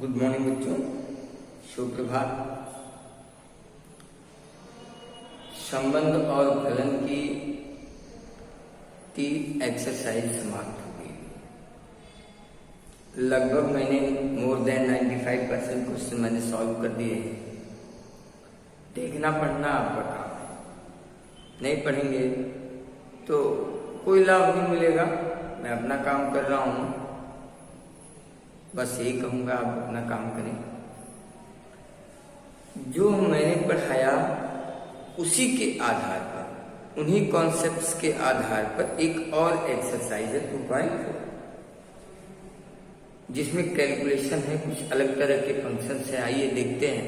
Good morning बच्चों, शुभ प्रभात। संबंध और फलन की 3 एक्सरसाइज समाप्त हो गई। लगभग मैंने मोर देन 95% क्वेश्चन मैंने सॉल्व कर दिए हैं। देखना पढ़ना आपका काम है, नहीं पढ़ेंगे तो कोई लाभ नहीं मिलेगा। मैं अपना काम कर रहा हूँ, बस यही कहूँगा आप अपना काम करें। जो मैंने पढ़ाया उसी के आधार पर, उन्हीं कॉन्सेप्ट्स के आधार पर एक और एक्सरसाइज है 2.4, जिसमें कैलकुलेशन है, कुछ अलग तरह के फंक्शन है। आइए देखते हैं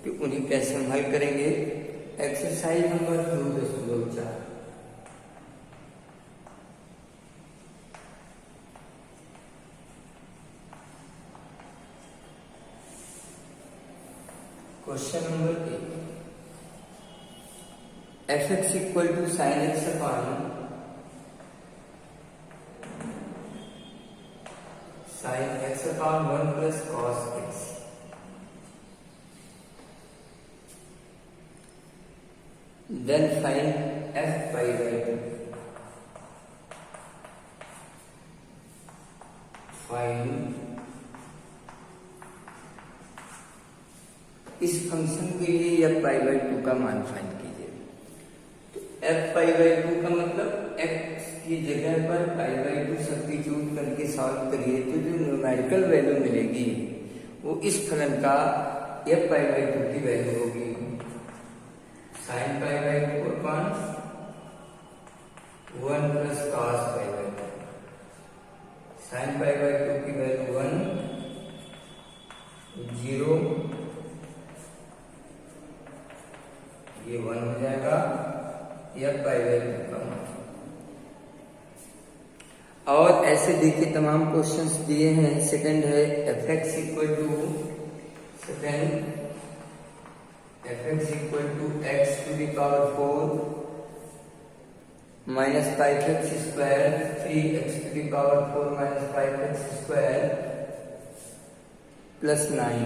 कि उन्हें कैसे हम हल करेंगे। Exercise number 2.4। Question number 1, f(x) equal to sin x upon sin x upon 1 plus cos x। Then find f by 2। Find इस फंक्शन के लिए f पाई बाई 2 का मान फाइंड कीजिए। तो f पाई बाई 2 का मतलब x की जगह पर पाई बाई 2 सब्स्टिट्यूट करके सॉल्व करिए तो जो न्यूमेरिकल वैल्यू मिलेगी वो इस फलन का f पाई बाई 2 की वैल्यू होगी sin pi by 2 upon 1 plus cos pi by 2। sin pi by 2 की वैल्यू 1, 0, ये 1 हो जाएगा। f पाई बाई 2 का मान। और ऐसे देखिए तमाम क्वेश्चंस दिए हैं। सेकंड है f(x) equal to x to the power 4 minus 5x square, 3x to the power 4 minus 5x square plus 9।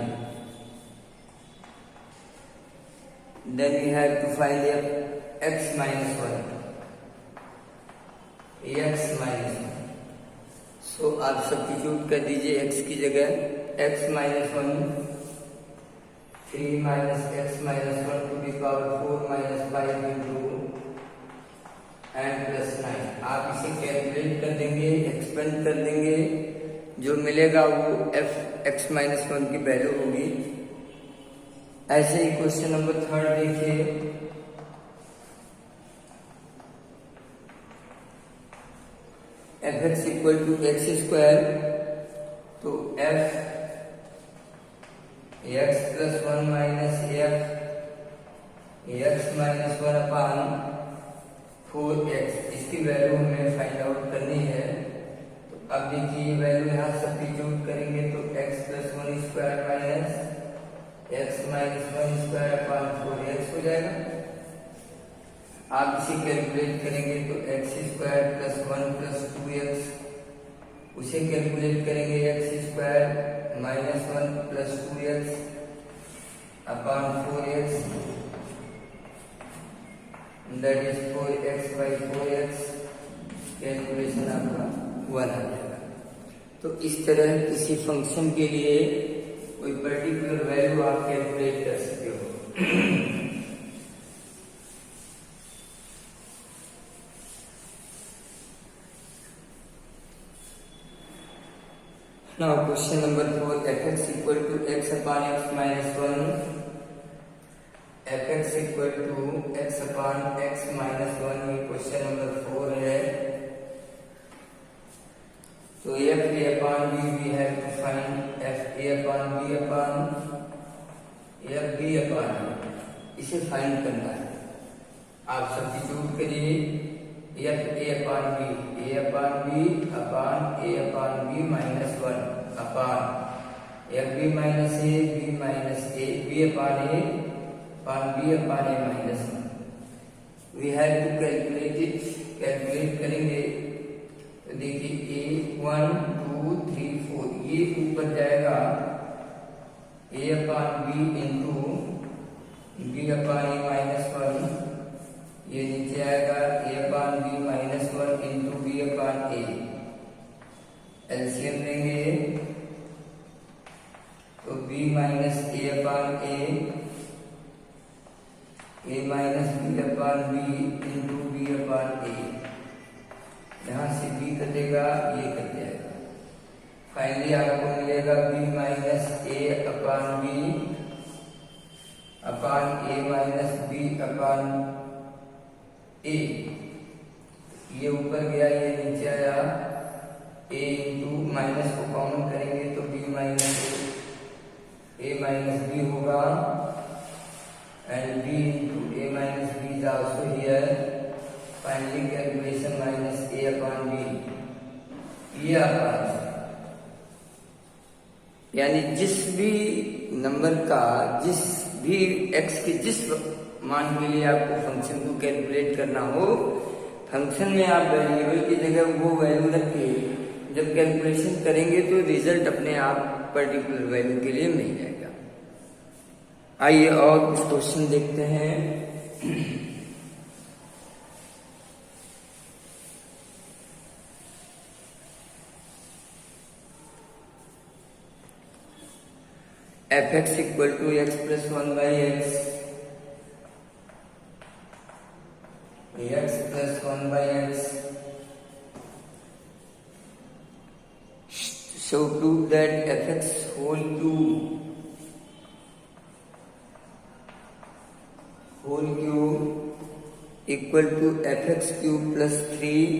Then we have to find x minus 1, x minus 1। So आप सब्स्टिट्यूट कर दीजिए x की जगह x minus 1, 3 minus x minus 1 to the power 4 minus 5 into and plus 9। आप इसे calculate कर देंगे, expand कर देंगे, जो मिलेगा वो f x minus 1 की वैल्यू होगी। ऐसे ही क्वेश्चन नंबर 3 देखिए। f(x) equal to x square, तो f x plus 1 minus f x minus 1 upon 4x, इसकी वैल्यू हमें फाइंड आउट करनी है। तो अब देखिए ये वैल्यू यहाँ सब्स्टिट्यूट करेंगे तो x plus 1 square minus x minus 1 square upon 4x हो जाएगा। आप इसे कैलकुलेट करेंगे तो x square plus 1 plus 2x, उसे कैलकुलेट करेंगे x square minus 1 plus 2x upon 4x, that is 4x by 4x। Calculation आपका 1 आ जाएगा। तो इस तरह किसी फंक्शन के लिए कोई पर्टिकुलर वैल्यू आप कैलकुलेट कर सकते हो। Now question number 4, f(x) equal to x upon x minus 1, f(x) equal to x upon x minus 1, ये क्वेश्चन नंबर 4 है। तो f a upon b we have to find f a upon b upon f b upon, इसे find करना है। आप substitute करिए f a upon b, a upon b upon a upon b minus 1 upon f b minus a, b minus a, b upon a upon b upon a minus 1। we have to calculate it, calculate करेंगे तो देखिए a 1 2 3 4, ये ऊपर जाएगा A upon B into B upon A minus one, ये नीचे आएगा A upon B minus one into B upon A. LCM लेंगे तो B minus A upon A minus B upon B into B upon A. यहाँ से B कटेगा, ये cut जाएगा। फाइनली आपको मिलेगा B minus A upon B upon A minus B upon A. ये ऊपर गया, ये नीचे आया, ए इंटू माइनस को कॉमन करेंगे तो B minus A minus B होगा and B into A minus B is also here. Finally calculation minus A upon B, ये आपका यानी जिस भी नंबर का जिस भी x के जिस मान के लिए आपको फंक्शन को कैलकुलेट करना हो, फंक्शन में आप वेरिएबल की जगह वो वैल्यू रख के जब कैलकुलेशन करेंगे तो रिजल्ट अपने आप पर्टिकुलर वैल्यू के लिए मिल जाएगा। आइए और कुछ क्वेश्चन देखते हैं। f(x) equal to x plus one by X, x plus one by X. So prove that f(x) whole cube equal to f(x) cube plus 3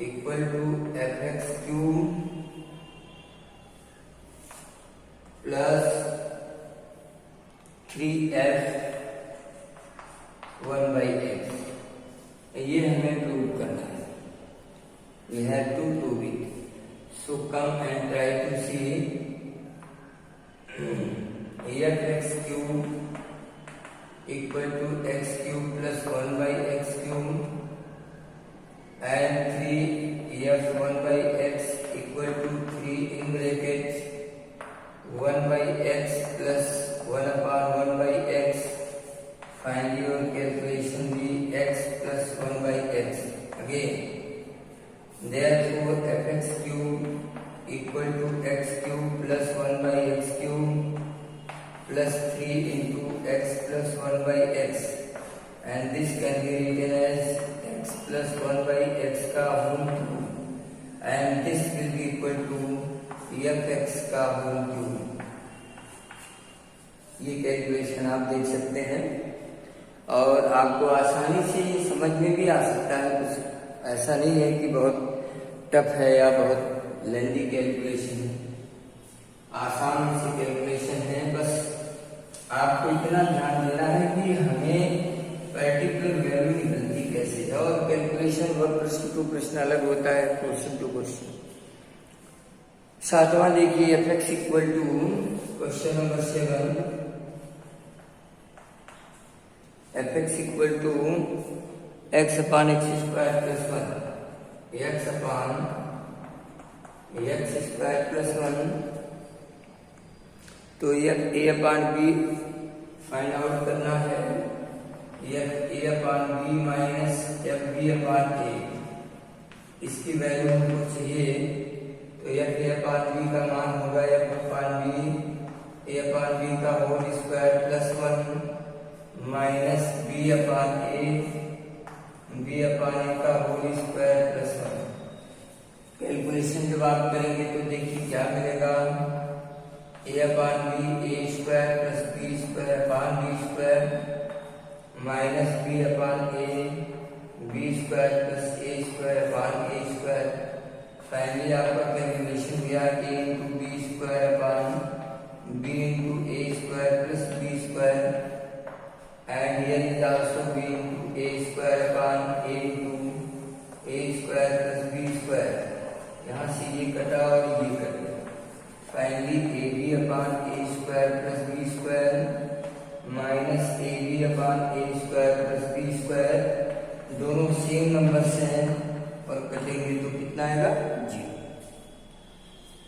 equal to f(x) cube plus 3f 1 by x। ये हमें prove करना है। We have to prove it. So come and try to see f(x) cube equal to x cube plus 1 by x cube and 3f 1 by x equal to 3 in brackets 1 by x plus 1 upon 1 by x. Find your calculation be x plus 1 by x. Again, therefore f(x) cube equal to x cube plus 1 by x cube plus 3 into x plus 1 by x, and this can be written as x plus 1 by x का whole cube, and this will be equal to f(x) का whole cube। ये calculation आप देख सकते हैं और आपको आसानी से समझ में भी आ सकता है। कुछ ऐसा नहीं है कि बहुत टफ है या बहुत लेंदी कैलकुलेशन है, आसान से कैलकुलेशन है। बस आपको इतना ध्यान देना है कि हमें पर्टिकुलर वैल्यू निकलती कैसे है, और कैलकुलेशन और प्रश्न टू प्रश्न अलग होता है, क्वेश्चन टू क्वेश्चन। सातवां देखिए, f(x) equal to question number 7, f(x) equal to x upon x square plus 1, x upon x square plus 1। तो यह a upon B find out करना है, यह a upon B minus F B upon A, इसकी value हमको चाहिए। तो यह a अपान बी का मान होगा f upon B, a upon B का whole square plus 1 minus B upon A का होल स्क्वायर प्लस 1। कैलकुलेशन जब आप करेंगे तो देखिए क्या मिलेगा, a upon B A square plus B square upon B square minus B upon A B square plus A square upon A square. Finally आपका calculation गया a into B square upon B into A square plus B square, and here is also b into a square upon a into a square plus b square। यहाँ से ये कटा और ये cut गया। Finally ab upon a square plus b square minus ab upon a square plus b square, दोनों same number से हैं और कटेंगे तो कितना आएगा, 0।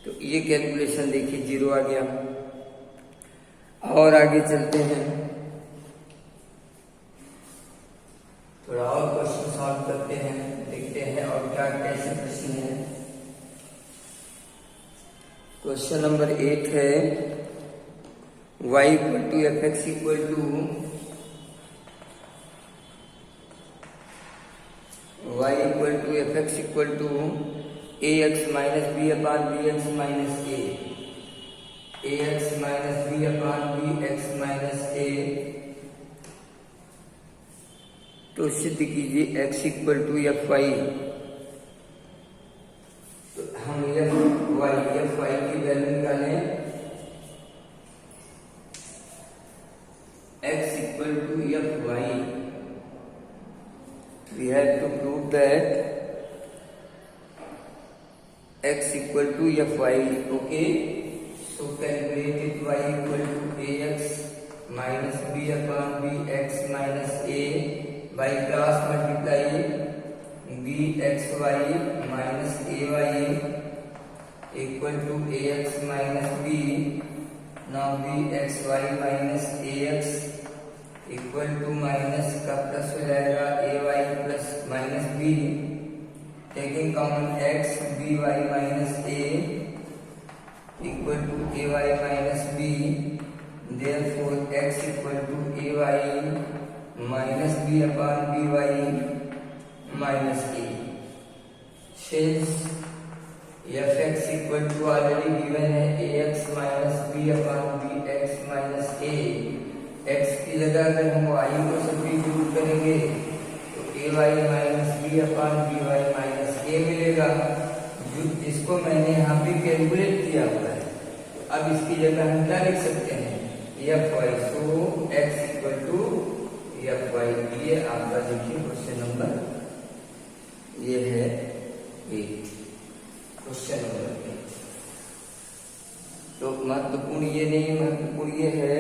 तो ये कैलकुलेशन देखिए 0 आ गया। और आगे चलते हैं, थोड़ा और क्वेश्चन सॉल्व करते हैं, देखते हैं और क्या कैसे प्रश्न है। क्वेश्चन नंबर 8 है y equal to f x equal to a x minus B upon b x minus a x minus B upon b x minus a. तो सिद्ध कीजिए x equal to F y. तो हम f y की value निकालें। x equal to F y, we have to prove that x equal to fy. Okay, so calculate it. Y equal to ax minus b upon bx minus a by cross multiply bxy minus ay equal to ax minus b. Now bxy minus ax equal to minus का plus हो जाएगा ay plus minus B, taking common x by minus a equal to ay minus b। Therefore x equal to ay minus b upon by minus a। Since fx equal to already given है ax minus b upon bx minus a, x की जगह अगर हम y को substitute करेंगे तो ay minus b upon b y minus a मिलेगा, जिसको मैंने यहाँ पे कैलकुलेट किया हुआ है। तो अब इसकी जगह हम क्या लिख सकते हैं, F Y. So x equal to F Y. ये आपका देखिए क्वेश्चन नंबर ये है 8, क्वेश्चन नंबर 8। तो महत्वपूर्ण ये नहीं, महत्वपूर्ण ये है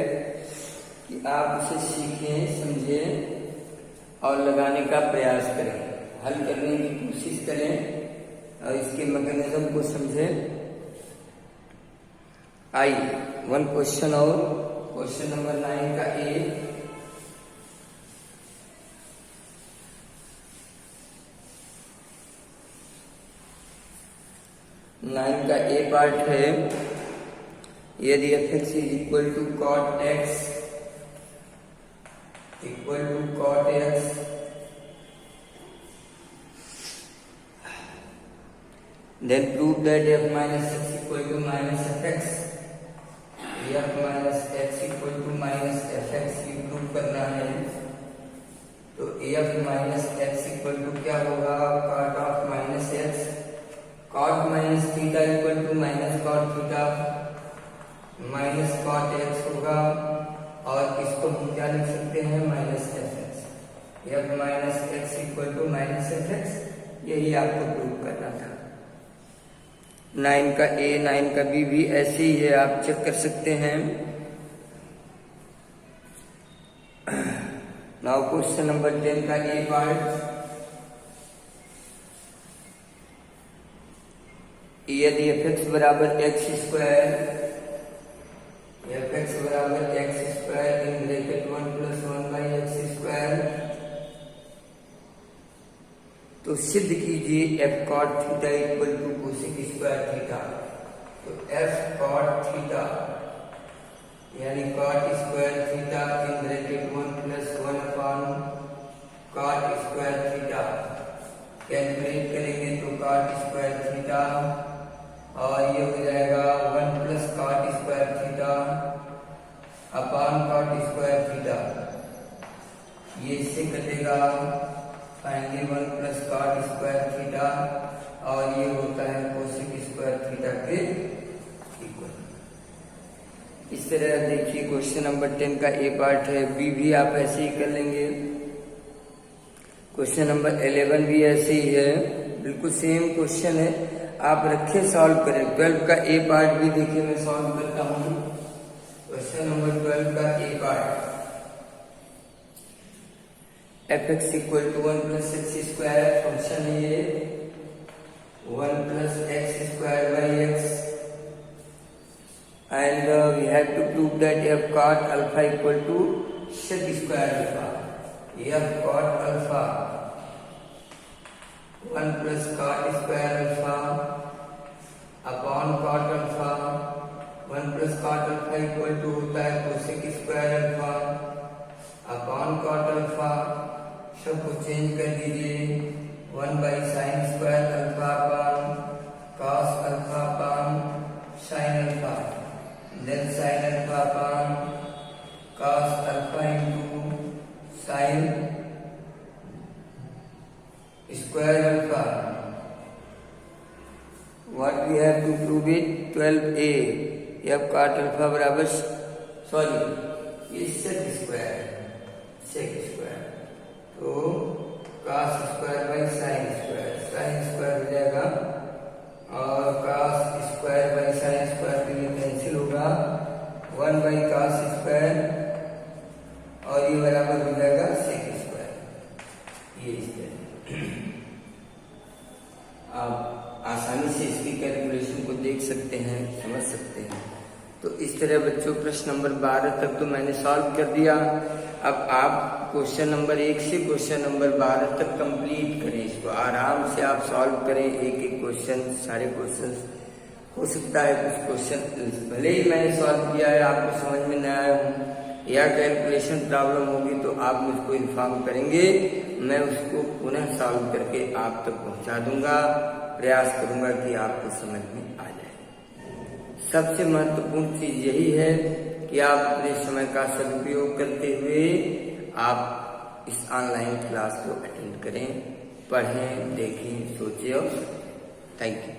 कि आप उसे सीखें, समझें और लगाने का प्रयास करें, हल करने की कोशिश करें और इसके मैकेनिज्म को समझें। आइए वन क्वेश्चन और, क्वेश्चन नंबर 9 का ए। नाइन का ए पार्ट है, यदि F X is equal to cot X equal to cot x, then prove that f minus x equal to minus fx, f minus x equal to minus fx की prove करना है। तो f minus x equal to क्या होगा, cot of minus x, cot minus theta equal to minus cot theta minus cot x होगा, और इसको हम क्या लिख सकते हैं, minus F X. F minus X equal to minus F X, यही आपको प्रूव करना था। 9 का ए 9 का बी भी ऐसे ही है, आप चेक कर सकते हैं। नाउ क्वेश्चन नंबर 10 का ए पार्ट, यदि एफ एक्स बराबर एक्स स्क्वायर, एफ एक्स बराबर x square in bracket 1 plus 1 by x square, तो सिद्ध कीजिए f cot theta equal to cosec square theta. तो एफ कॉट थीटा यानी cot square theta in bracket 1 plus 1 upon cot square theta, calculate करेंगे तो cot square theta और ये हो जाएगा 1 plus cot square theta upon cot square theta, ये इससे कटेगा, finally 1 plus cot square theta और ये होता है कोसेक स्क्वायर थीटा के इक्वल। इस तरह देखिए क्वेश्चन नंबर 10 का ए पार्ट है, बी भी आप ऐसे ही कर लेंगे। क्वेश्चन नंबर 11 भी ऐसे ही है, बिल्कुल सेम क्वेश्चन है, आप रखे सॉल्व करें। 12 का ए पार्ट भी देखिए मैं सॉल्व करता हूँ। क्वेश्चन नंबर 12 का ए part, f x equal to 1 plus x square, function है ये 1 plus x square by x, and we have to prove that f cot alpha equal to sec square alpha. f cot alpha 1 plus cot square alpha upon cot alpha. 1 plus cot alpha equal to होता है cosec square alpha upon cot alpha. सबको change कर दीजिए. 1 by sin square alpha upon cos alpha upon sin alpha. Then sin alpha upon cos alpha into sin square alpha. What we have to prove it? 12a. f cot alpha बराबर ये sec square तो cos square by sin square हो जाएगा और cos square by sin square के लिए cancel होगा. 1 by cos square और ये बराबर हो जाएगा sec स्क्वायर. ये इस तरह आप आसानी से इसकी कैलकुलेशन को देख सकते हैं, समझ सकते हैं. तो इस तरह बच्चों प्रश्न नंबर 12 तक तो मैंने सॉल्व कर दिया. अब आप क्वेश्चन नंबर 1 से क्वेश्चन नंबर 12 तक कंप्लीट करें. इसको आराम से आप सॉल्व करें. एक एक क्वेश्चन, सारे क्वेश्चन हो सकता है कुछ क्वेश्चन भले ही मैंने सॉल्व किया है आपको समझ में न आया हो या कैलकुलेशन प्रॉब्लम होगी तो आप मुझको इन्फॉर्म करेंगे. मैं उसको पुनः सॉल्व करके आप तक पहुंचा दूंगा. प्रयास करूंगा कि आपको समझ में आ जाए. सबसे महत्वपूर्ण चीज यही है कि आप अपने समय का सदुपयोग करते हुए आप इस ऑनलाइन क्लास को अटेंड करें, पढ़ें, देखें, सोचें और थैंक यू.